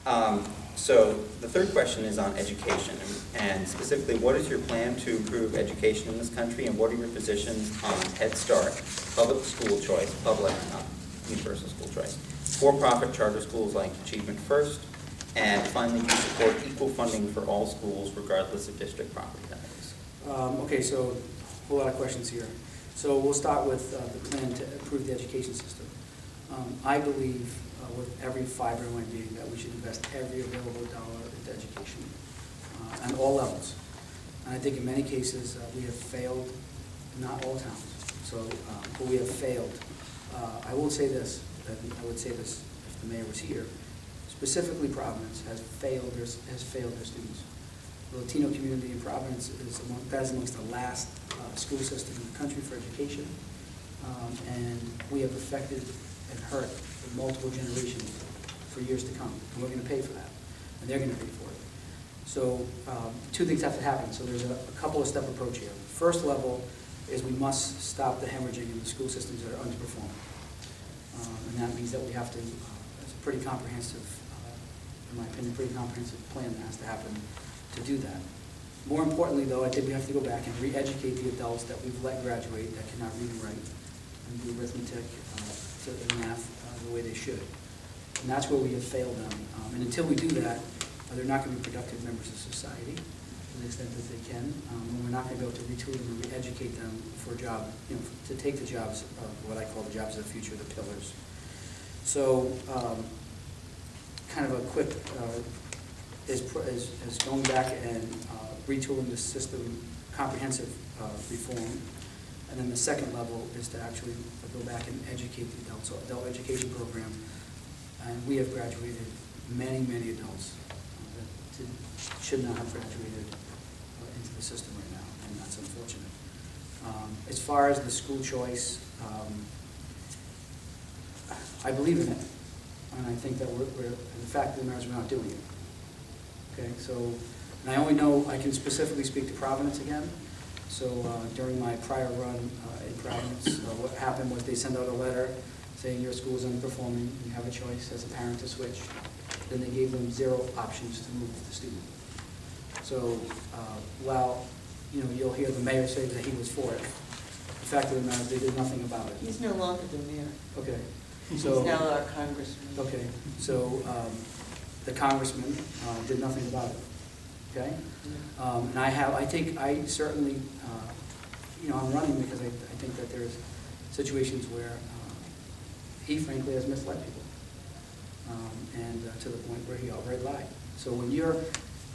So the third question is on education, and specifically, what is your plan to improve education in this country, and what are your positions on Head Start, public school choice, public, not universal school choice, for-profit charter schools like Achievement First, and finally, do you support equal funding for all schools regardless of district property values? Okay, so a whole lot of questions here. So we'll start with the plan to improve the education system. I believe with every fiber in my being that we should invest every available dollar into education on all levels. And I think in many cases we have failed, not all towns, so, but we have failed. I will say this, I would say this if the mayor was here, specifically Providence has failed their students. The Latino community in Providence is amongst the last school system in the country for education, and we have affected and hurt multiple generations for years to come, and we're going to pay for that, and they're going to pay for it. So two things have to happen. So there's a couple of step approach here. First level is we must stop the hemorrhaging in the school systems that are underperforming, and that means that we have to, it's a pretty comprehensive, in my opinion, pretty comprehensive plan that has to happen to do that. More importantly, though, I think we have to go back and re-educate the adults that we've let graduate that cannot read and write and do arithmetic and math the way they should. And that's where we have failed them. And until we do that, they're not going to be productive members of society to the extent that they can. And we're not going to be able to retool them and re-educate them for a job, to take the jobs of what I call the jobs of the future, the pillars. So kind of a quick is going back and retooling the system, comprehensive reform. And then the second level is to actually go back and educate the adults, so adult education program. And we have graduated many, many adults that should not have graduated into the system right now, and that's unfortunate. As far as the school choice, I believe in it, and I think that the fact of the matter is we're not doing it. Okay, so, and I only know, I can specifically speak to Providence again. So during my prior run in Providence, what happened was they sent out a letter saying your school is underperforming, you have a choice as a parent to switch. Then they gave them 0 options to move the student. So while you'll hear the mayor say that he was for it, the fact of the matter is they did nothing about it. He's no longer the mayor. Okay. So, he's now our congressman. Okay, so the congressman did nothing about it. Okay, and I certainly, I'm running because I think that there's situations where he frankly has misled people, and to the point where he outright lied. So when you're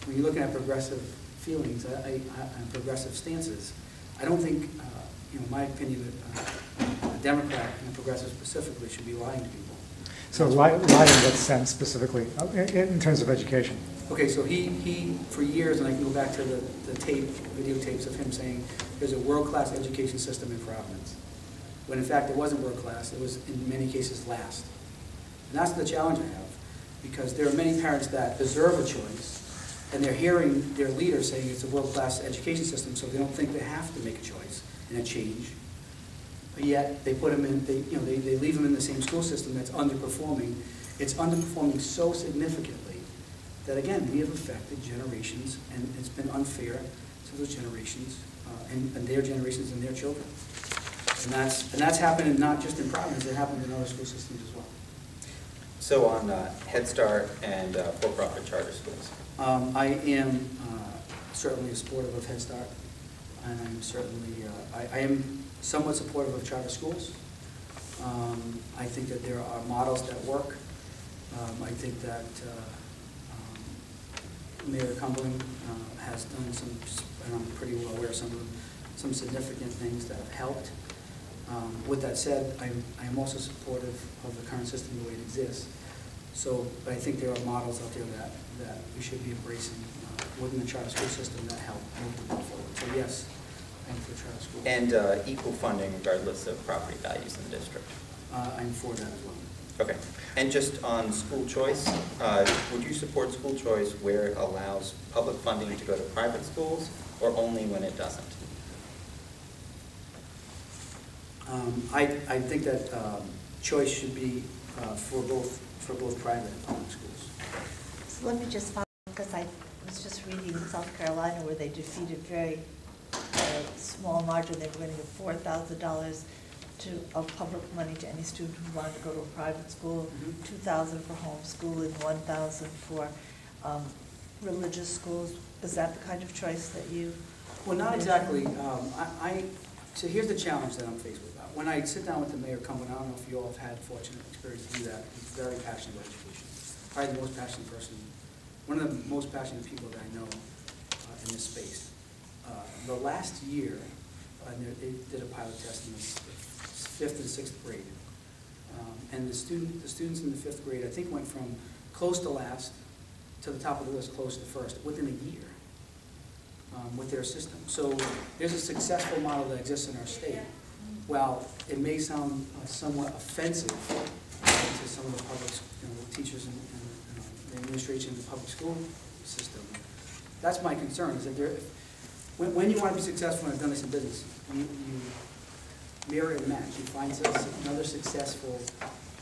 looking at progressive feelings and progressive stances, I don't think, in my opinion, that a Democrat and a progressive specifically should be lying to people. So lying in what sense specifically, in terms of education? Okay, so he for years, and I can go back to the videotapes of him saying there's a world-class education system in Providence. When in fact it wasn't world-class, it was in many cases last. And that's the challenge I have, because there are many parents that deserve a choice, and they're hearing their leader saying it's a world-class education system, so they don't think they have to make a choice and a change. But yet they put them in, they leave them in the same school system that's underperforming. It's underperforming so significantly that again, we have affected generations, and it's been unfair to those generations, and their generations and their children. And that's happening not just in Providence, it happened in other school systems as well. So on Head Start and for-profit charter schools? I am certainly supportive of Head Start, and I'm certainly, I am somewhat supportive of charter schools. I think that there are models that work. I think that Mayor Cumberland has done some, and I'm pretty well aware of some significant things that have helped. With that said, I am also supportive of the current system the way it exists. So, but I think there are models out there that we should be embracing within the charter school system that help move the ball forward. So yes, I'm for charter school. And equal funding regardless of property values in the district? I'm for that as well. Okay. And just on school choice, would you support school choice where it allows public funding to go to private schools, or only when it doesn't? I think that choice should be for both private and public schools. Let me just follow, because I was just reading South Carolina where they defeated very small margin. They were going to give $4,000 of public money to any student who wanted to go to a private school, $2,000 for homeschooling, $1,000 for religious schools. Is that the kind of choice that you? Well, not exactly. So here's the challenge that I'm faced with. When I sit down with the mayor, Cumberland, I don't know if you all have had fortunate experience to do that. He's very passionate about education. Probably the most passionate person, one of the most passionate people that I know in this space. The last year, they did a pilot test in the 5th and 6th grade. And the students in the 5th grade, I think, went from close to last to the top of the list, close to first, within a year with their system. So there's a successful model that exists in our state. While it may sound somewhat offensive to some of the public, the teachers and the administration of the public school system, that's my concern, is that when you want to be successful, and I've done this in business, you mirror and match. You find another successful,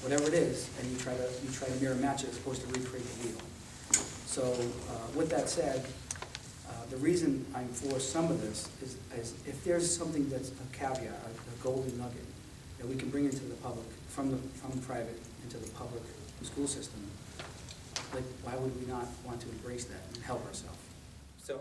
whatever it is, and you try to mirror and match it as opposed to recreate the wheel. So with that said, the reason I'm for some of this is if there's something that's a caveat, a golden nugget that we can bring into the public, from the private into the public school system, like, why would we not want to embrace that and help ourselves? So